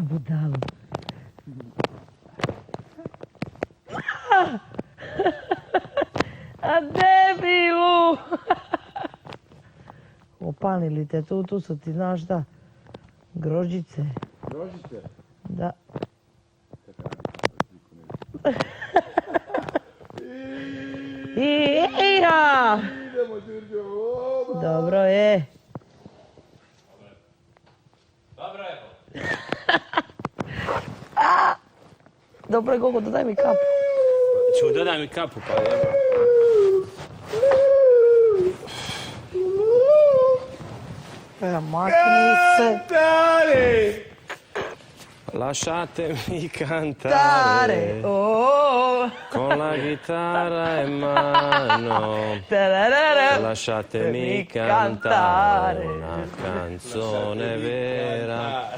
budalo. A debilu! Opanili te tu su ti, znaš šta? Grožđice. Grožđice? Da. Ija! Idemo, Đurđo, oba! Dobro je. Dobro je. Dobro je, Gogo, dodaj mi kapu. Ču, dodaj mi kapu, pa evo. Makni se. Cantare! Lasciatemi Tare. cantare Oh. con la chitarra in mano. Tararara. Lasciatemi cantare una canzone vera.